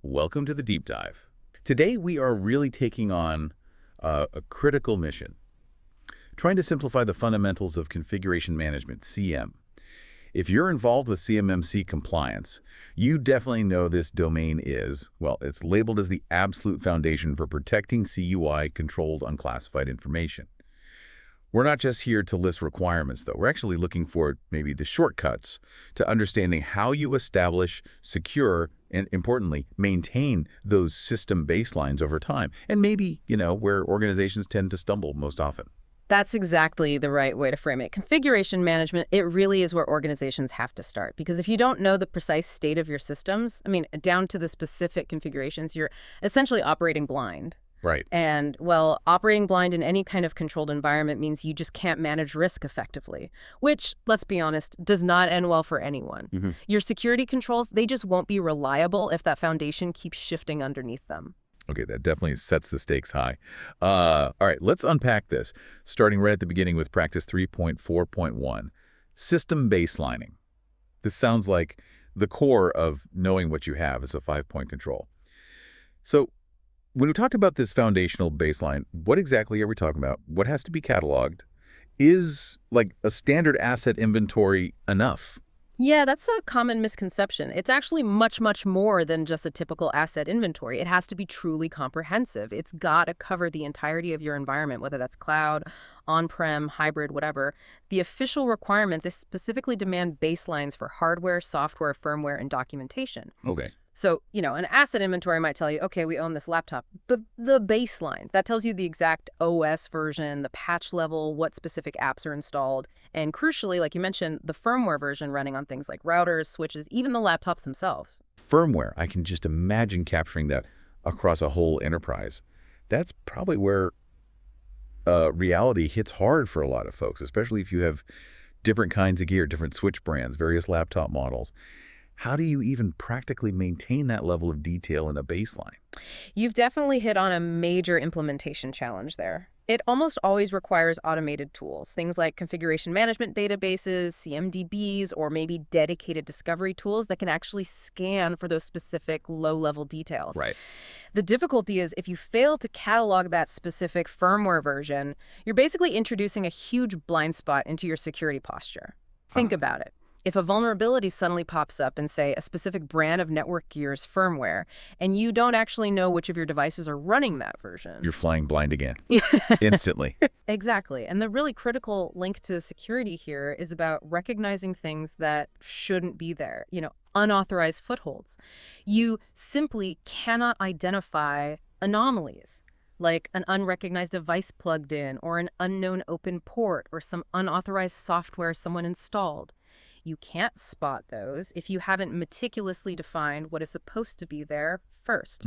Welcome to the deep dive. Today we are really taking on a critical mission, trying to simplify the fundamentals of configuration management, CM. If you're involved with CMMC compliance, you definitely know this domain is, well, it's labeled as the absolute foundation for protecting CUI-controlled unclassified information. We're not just here to list requirements, though. We're actually looking for maybe the shortcuts to understanding how you establish, secure, and importantly, maintain those system baselines over time. And maybe, where organizations tend to stumble most often. That's exactly the right way to frame it. Configuration management, it really is where organizations have to start. Because if you don't know the precise state of your systems, down to the specific configurations, you're essentially operating blind. Right. And, well, operating blind in any kind of controlled environment means you just can't manage risk effectively, which, let's be honest, does not end well for anyone. Your security controls, they just won't be reliable if that foundation keeps shifting underneath them. Okay, that definitely sets the stakes high. All right, let's unpack this, starting right at the beginning with practice 3.4.1, system baselining. This sounds like the core of knowing what you have as a 5-point control. So, when we talk about this foundational baseline, what exactly are we talking about? What has to be cataloged? Is like a standard asset inventory enough? Yeah, that's a common misconception. It's actually much, much more than just a typical asset inventory. It has to be truly comprehensive. It's got to cover the entirety of your environment, whether that's cloud, on-prem, hybrid, whatever. The official requirement, this specifically demand baselines for hardware, software, firmware, and documentation. Okay. So, an asset inventory might tell you, okay, we own this laptop, but the baseline, that tells you the exact OS version, the patch level, what specific apps are installed, and crucially, like you mentioned, the firmware version running on things like routers, switches, even the laptops themselves. Firmware, I can just imagine capturing that across a whole enterprise. That's probably where reality hits hard for a lot of folks, especially if you have different kinds of gear, different switch brands, various laptop models. How do you even practically maintain that level of detail in a baseline? You've definitely hit on a major implementation challenge there. It almost always requires automated tools, things like configuration management databases, CMDBs, or maybe dedicated discovery tools that can actually scan for those specific low-level details. Right. The difficulty is if you fail to catalog that specific firmware version, you're basically introducing a huge blind spot into your security posture. Think about it. If a vulnerability suddenly pops up in, say, a specific brand of network gear's firmware, and you don't actually know which of your devices are running that version. You're flying blind again. Instantly. Exactly. And the really critical link to security here is about recognizing things that shouldn't be there, unauthorized footholds. You simply cannot identify anomalies, like an unrecognized device plugged in, or an unknown open port, or some unauthorized software someone installed. You can't spot those if you haven't meticulously defined what is supposed to be there first.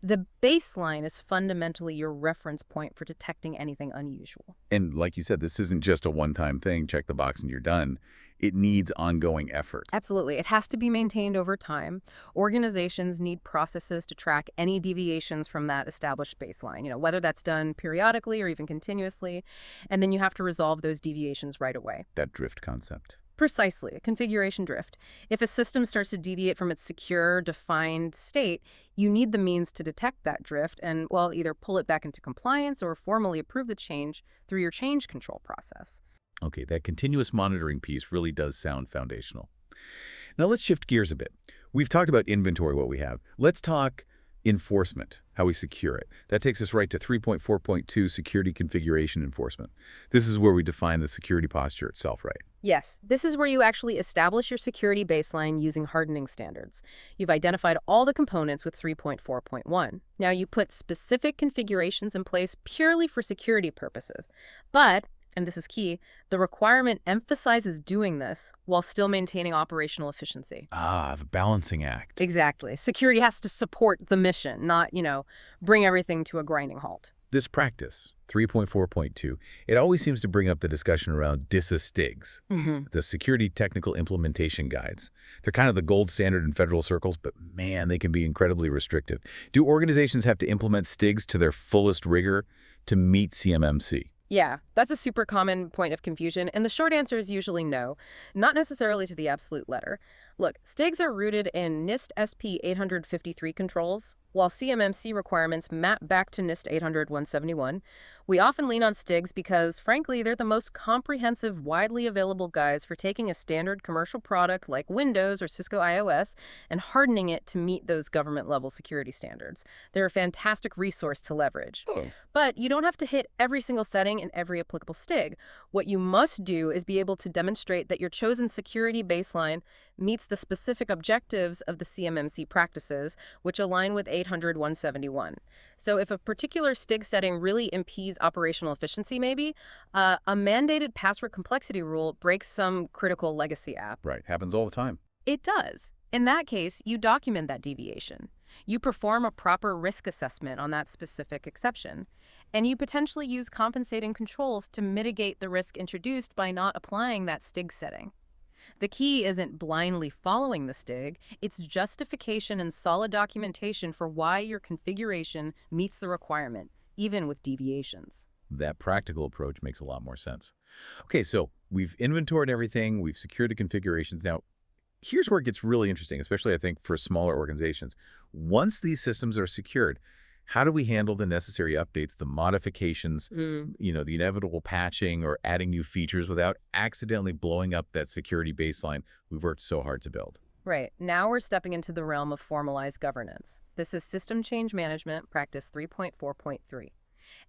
The baseline is fundamentally your reference point for detecting anything unusual. And like you said, this isn't just a one-time thing, check the box and you're done. It needs ongoing effort. Absolutely. It has to be maintained over time. Organizations need processes to track any deviations from that established baseline, whether that's done periodically or even continuously. And then you have to resolve those deviations right away. That drift concept. Precisely, a configuration drift. If a system starts to deviate from its secure, defined state, you need the means to detect that drift and, well, either pull it back into compliance or formally approve the change through your change control process. Okay, that continuous monitoring piece really does sound foundational. Now let's shift gears a bit. We've talked about inventory, what we have. Let's talk enforcement, how we secure it. That takes us right to 3.4.2, security configuration enforcement. This is where we define the security posture itself, right? Yes, this is where you actually establish your security baseline using hardening standards. You've identified all the components with 3.4.1. Now you put specific configurations in place purely for security purposes. But, and this is key, the requirement emphasizes doing this while still maintaining operational efficiency. Ah, the balancing act. Exactly. Security has to support the mission, not, bring everything to a grinding halt. This practice, 3.4.2, it always seems to bring up the discussion around DISA-STIGs, the Security Technical Implementation Guides. They're kind of the gold standard in federal circles, but man, they can be incredibly restrictive. Do organizations have to implement STIGs to their fullest rigor to meet CMMC? Yeah, that's a super common point of confusion, and the short answer is usually no, not necessarily to the absolute letter. Look, STIGs are rooted in NIST SP 853 controls, while CMMC requirements map back to NIST 800-171. We often lean on STIGs because, frankly, they're the most comprehensive, widely available guides for taking a standard commercial product like Windows or Cisco iOS and hardening it to meet those government-level security standards. They're a fantastic resource to leverage. Oh, But you don't have to hit every single setting in every applicable STIG. What you must do is be able to demonstrate that your chosen security baseline meets the specific objectives of the CMMC practices, which align with 800-171. So if a particular STIG setting really impedes operational efficiency, maybe, a mandated password complexity rule breaks some critical legacy app. right. Happens all the time. It does. In that case, you document that deviation. You perform a proper risk assessment on that specific exception, and you potentially use compensating controls to mitigate the risk introduced by not applying that STIG setting. The key isn't blindly following the STIG, it's justification and solid documentation for why your configuration meets the requirement, even with deviations. That practical approach makes a lot more sense. Okay, so we've inventoried everything, we've secured the configurations. Now, here's where it gets really interesting, especially I think for smaller organizations. Once these systems are secured, how do we handle the necessary updates, the modifications, the inevitable patching or adding new features without accidentally blowing up that security baseline we've worked so hard to build? Right. Now we're stepping into the realm of formalized governance. This is System Change Management Practice 3.4.3.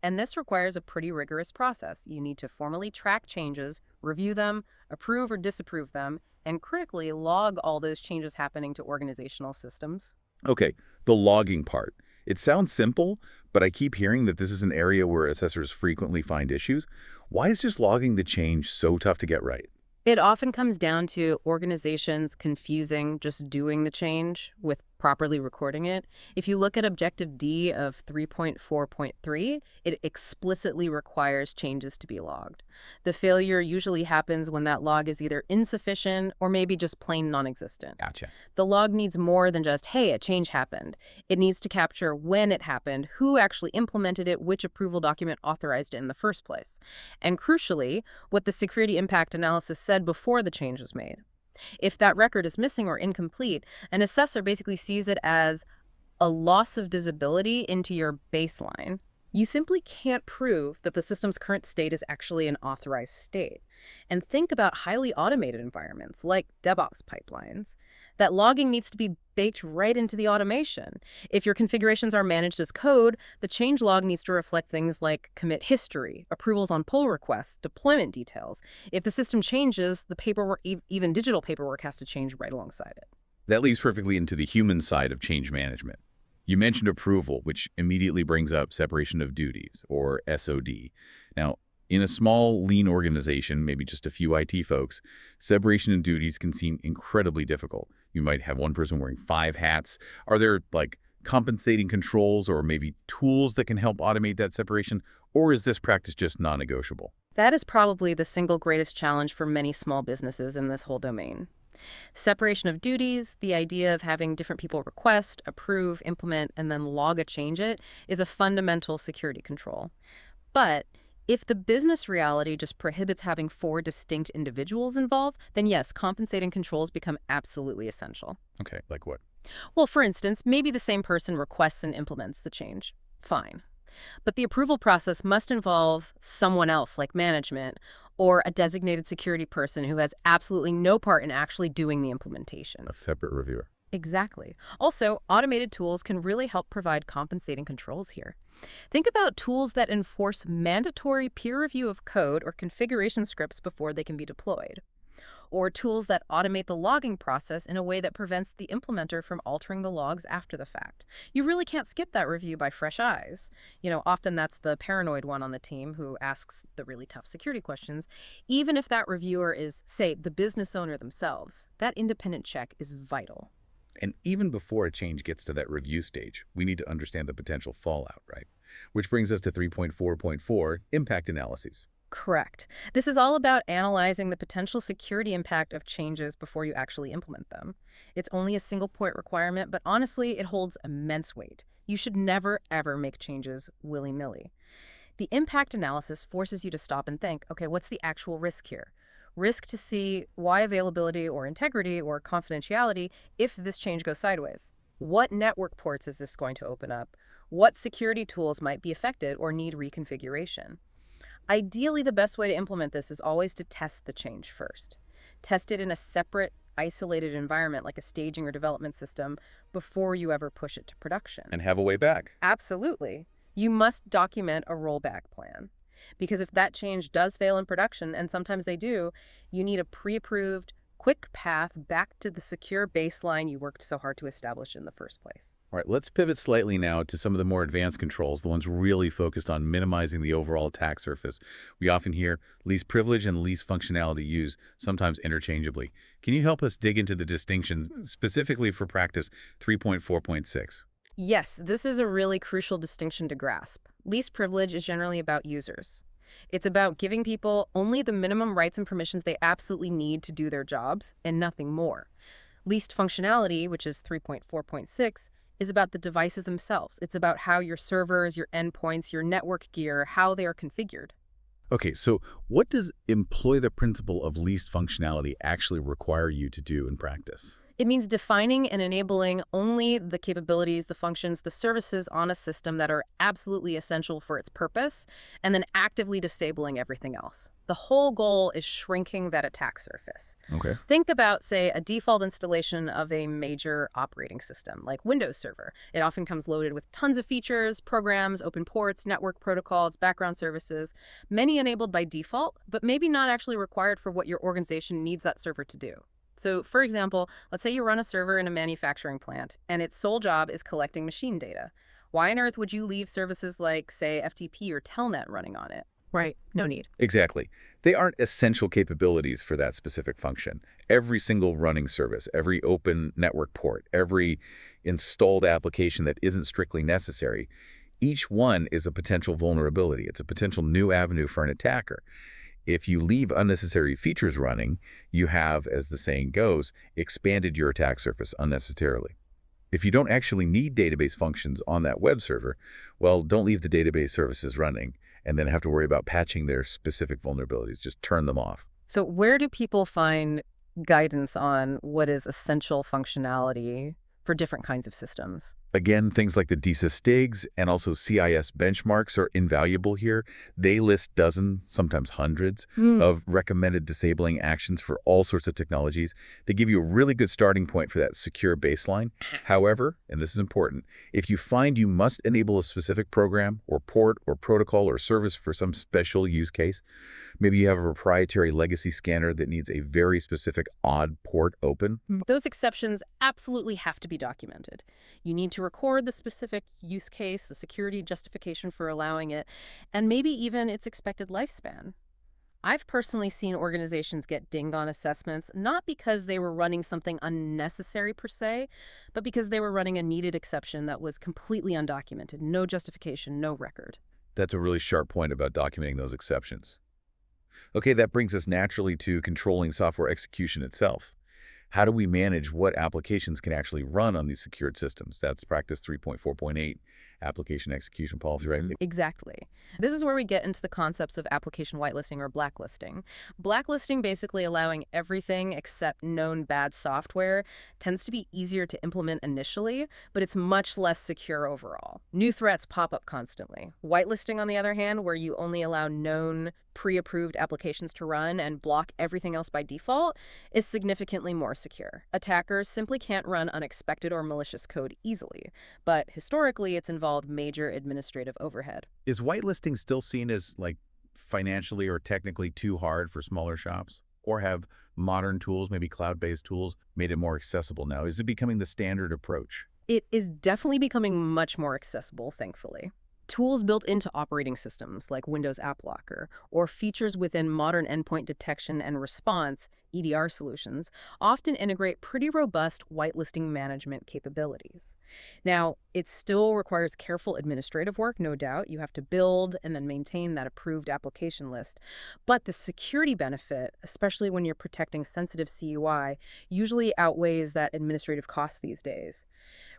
And this requires a pretty rigorous process. You need to formally track changes, review them, approve or disapprove them, and critically log all those changes happening to organizational systems. Okay, the logging part. It sounds simple, but I keep hearing that this is an area where assessors frequently find issues. Why is just logging the change so tough to get right? It often comes down to organizations confusing just doing the change with properly recording it. If you look at Objective D of 3.4.3, it explicitly requires changes to be logged. The failure usually happens when that log is either insufficient or maybe just plain non-existent. Gotcha. The log needs more than just, hey, a change happened. It needs to capture when it happened, who actually implemented it, which approval document authorized it in the first place. And crucially, what the security impact analysis said before the change was made. If that record is missing or incomplete, an assessor basically sees it as a loss of visibility into your baseline. You simply can't prove that the system's current state is actually an authorized state. And think about highly automated environments like DevOps pipelines. That logging needs to be baked right into the automation. If your configurations are managed as code, the change log needs to reflect things like commit history, approvals on pull requests, deployment details. If the system changes, the paperwork, even digital paperwork, has to change right alongside it. That leads perfectly into the human side of change management. You mentioned approval, which immediately brings up separation of duties, or SOD. Now, in a small, lean organization, maybe just a few IT folks, separation of duties can seem incredibly difficult. You might have one person wearing 5 hats. Are there, compensating controls or maybe tools that can help automate that separation? Or is this practice just non-negotiable? That is probably the single greatest challenge for many small businesses in this whole domain. Separation of duties, the idea of having different people request, approve, implement, and then log a change is a fundamental security control. But if the business reality just prohibits having 4 distinct individuals involved, then yes, compensating controls become absolutely essential. Okay, like what? Well, for instance, maybe the same person requests and implements the change. Fine. But the approval process must involve someone else, like management, or a designated security person who has absolutely no part in actually doing the implementation. A separate reviewer. Exactly. Also, automated tools can really help provide compensating controls here. Think about tools that enforce mandatory peer review of code or configuration scripts before they can be deployed. Or tools that automate the logging process in a way that prevents the implementer from altering the logs after the fact. You really can't skip that review by fresh eyes. Often that's the paranoid one on the team who asks the really tough security questions. Even if that reviewer is, say, the business owner themselves, that independent check is vital. And even before a change gets to that review stage, we need to understand the potential fallout, right? Which brings us to 3.4.4, impact analyses. Correct. This is all about analyzing the potential security impact of changes before you actually implement them. It's only a single point requirement, but honestly, it holds immense weight. You should never, ever make changes willy-nilly. The impact analysis forces you to stop and think, okay, what's the actual risk here? Risk to see why availability or integrity or confidentiality if this change goes sideways. What network ports is this going to open up? What security tools might be affected or need reconfiguration? Ideally, the best way to implement this is always to test the change first. Test it in a separate, isolated environment like a staging or development system before you ever push it to production. And have a way back. Absolutely. You must document a rollback plan. Because if that change does fail in production, and sometimes they do, you need a pre-approved, quick path back to the secure baseline you worked so hard to establish in the first place. All right, let's pivot slightly now to some of the more advanced controls, the ones really focused on minimizing the overall attack surface. We often hear least privilege and least functionality used, sometimes interchangeably. Can you help us dig into the distinction specifically for practice 3.4.6? Yes, this is a really crucial distinction to grasp. Least privilege is generally about users. It's about giving people only the minimum rights and permissions they absolutely need to do their jobs, and nothing more. Least functionality, which is 3.4.6, is about the devices themselves. It's about how your servers, your endpoints, your network gear, how they are configured. Okay, so what does employ the principle of least functionality actually require you to do in practice? It means defining and enabling only the capabilities, the functions, the services on a system that are absolutely essential for its purpose, and then actively disabling everything else. The whole goal is shrinking that attack surface. Okay. Think about, say, a default installation of a major operating system, like Windows Server. It often comes loaded with tons of features, programs, open ports, network protocols, background services, many enabled by default, but maybe not actually required for what your organization needs that server to do. So, for example, let's say you run a server in a manufacturing plant, and its sole job is collecting machine data. Why on earth would you leave services like, say, FTP or Telnet running on it? Right. No need. Exactly. They aren't essential capabilities for that specific function. Every single running service, every open network port, every installed application that isn't strictly necessary, each one is a potential vulnerability. It's a potential new avenue for an attacker. If you leave unnecessary features running, you have, as the saying goes, expanded your attack surface unnecessarily. If you don't actually need database functions on that web server, well, don't leave the database services running and then have to worry about patching their specific vulnerabilities. Just turn them off. So where do people find guidance on what is essential functionality for different kinds of systems? Again, things like the DISA STIGs and also CIS benchmarks are invaluable here. They list dozens, sometimes hundreds, of recommended disabling actions for all sorts of technologies. They give you a really good starting point for that secure baseline. However, and this is important, if you find you must enable a specific program or port or protocol or service for some special use case, maybe you have a proprietary legacy scanner that needs a very specific odd port open. Those exceptions absolutely have to be documented. You need to record the specific use case, the security justification for allowing it, and maybe even its expected lifespan. I've personally seen organizations get dinged on assessments, not because they were running something unnecessary per se, but because they were running a needed exception that was completely undocumented, no justification, no record. That's a really sharp point about documenting those exceptions. Okay, that brings us naturally to controlling software execution itself. How do we manage what applications can actually run on these secured systems? That's practice 3.4.8, application execution policy, right? Exactly. This is where we get into the concepts of application whitelisting or blacklisting. Blacklisting, basically allowing everything except known bad software, tends to be easier to implement initially, but it's much less secure overall. New threats pop up constantly. Whitelisting, on the other hand, where you only allow known pre-approved applications to run and block everything else by default, is significantly more secure. Attackers simply can't run unexpected or malicious code easily, but historically it's involved major administrative overhead. Is whitelisting still seen as financially or technically too hard for smaller shops? Or have modern tools, maybe cloud-based tools, made it more accessible now? Is it becoming the standard approach? It is definitely becoming much more accessible, thankfully. Tools built into operating systems like Windows App Locker or features within modern endpoint detection and response (EDR) solutions often integrate pretty robust whitelisting management capabilities. Now, it still requires careful administrative work, no doubt. You have to build and then maintain that approved application list. But the security benefit, especially when you're protecting sensitive CUI, usually outweighs that administrative cost these days.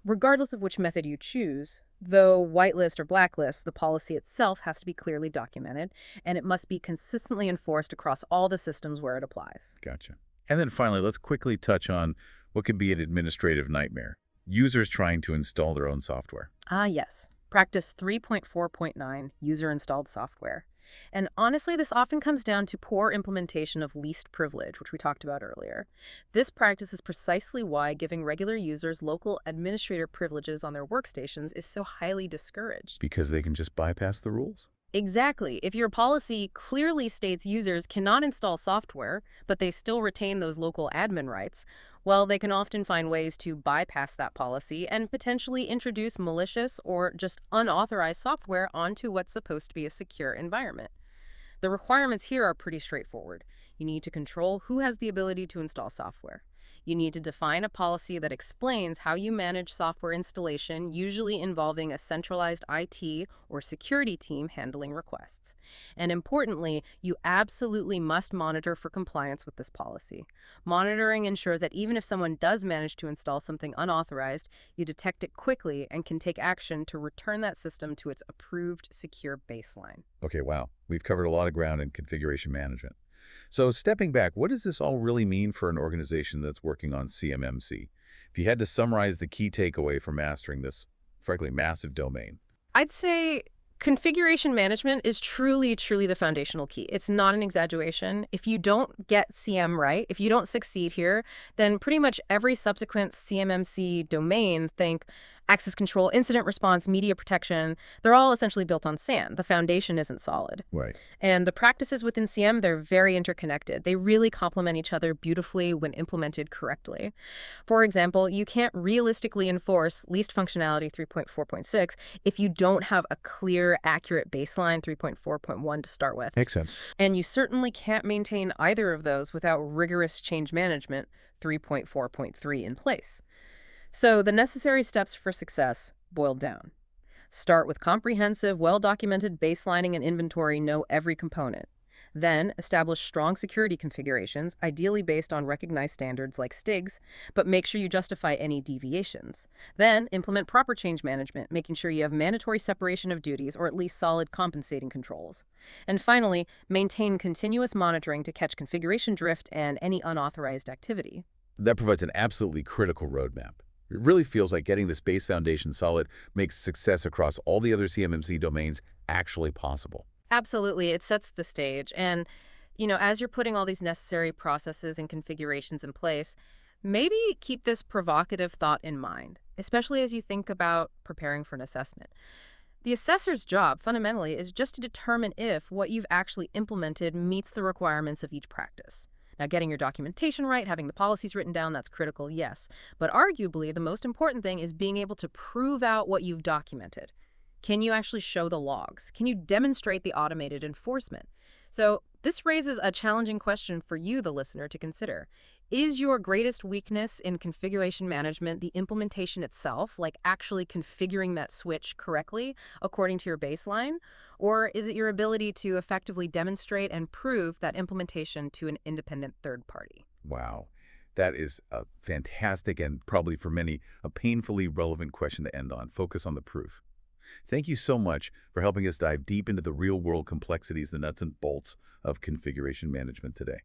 Regardless of which method you choose, Though whitelist or blacklist, the policy itself has to be clearly documented, and it must be consistently enforced across all the systems where it applies. Gotcha. And then finally, let's quickly touch on what can be an administrative nightmare. Users trying to install their own software. Ah, yes. Practice 3.4.9, user-installed software. And honestly, this often comes down to poor implementation of least privilege, which we talked about earlier. This practice is precisely why giving regular users local administrator privileges on their workstations is so highly discouraged. Because they can just bypass the rules? Exactly. If your policy clearly states users cannot install software, but they still retain those local admin rights, well, they can often find ways to bypass that policy and potentially introduce malicious or just unauthorized software onto what's supposed to be a secure environment. The requirements here are pretty straightforward. You need to control who has the ability to install software. You need to define a policy that explains how you manage software installation, usually involving a centralized IT or security team handling requests. And importantly, you absolutely must monitor for compliance with this policy. Monitoring ensures that even if someone does manage to install something unauthorized, you detect it quickly and can take action to return that system to its approved secure baseline. Okay, wow. We've covered a lot of ground in configuration management. So stepping back, what does this all really mean for an organization that's working on CMMC? If you had to summarize the key takeaway from mastering this, frankly, massive domain. I'd say configuration management is truly, truly the foundational key. It's not an exaggeration. If you don't get CM right, if you don't succeed here, then pretty much every subsequent CMMC domain, think access control, incident response, media protection, they're all essentially built on sand. The foundation isn't solid. Right. And the practices within CM, they're very interconnected. They really complement each other beautifully when implemented correctly. For example, you can't realistically enforce least functionality 3.4.6 if you don't have a clear, accurate baseline 3.4.1 to start with. Makes sense. And you certainly can't maintain either of those without rigorous change management 3.4.3 in place. So the necessary steps for success boiled down. Start with comprehensive, well-documented baselining and inventory, know every component. Then establish strong security configurations, ideally based on recognized standards like STIGs, but make sure you justify any deviations. Then implement proper change management, making sure you have mandatory separation of duties or at least solid compensating controls. And finally, maintain continuous monitoring to catch configuration drift and any unauthorized activity. That provides an absolutely critical roadmap. It really feels like getting this base foundation solid makes success across all the other CMMC domains actually possible. Absolutely. It sets the stage. And, as you're putting all these necessary processes and configurations in place, maybe keep this provocative thought in mind, especially as you think about preparing for an assessment. The assessor's job, fundamentally, is just to determine if what you've actually implemented meets the requirements of each practice. Now, getting your documentation right, having the policies written down, that's critical, yes. But arguably, the most important thing is being able to prove out what you've documented. Can you actually show the logs? Can you demonstrate the automated enforcement? So this raises a challenging question for you, the listener, to consider. Is your greatest weakness in configuration management the implementation itself, like actually configuring that switch correctly according to your baseline? Or is it your ability to effectively demonstrate and prove that implementation to an independent third party? Wow. That is a fantastic and probably for many a painfully relevant question to end on. Focus on the proof. Thank you so much for helping us dive deep into the real-world complexities, the nuts and bolts of configuration management today.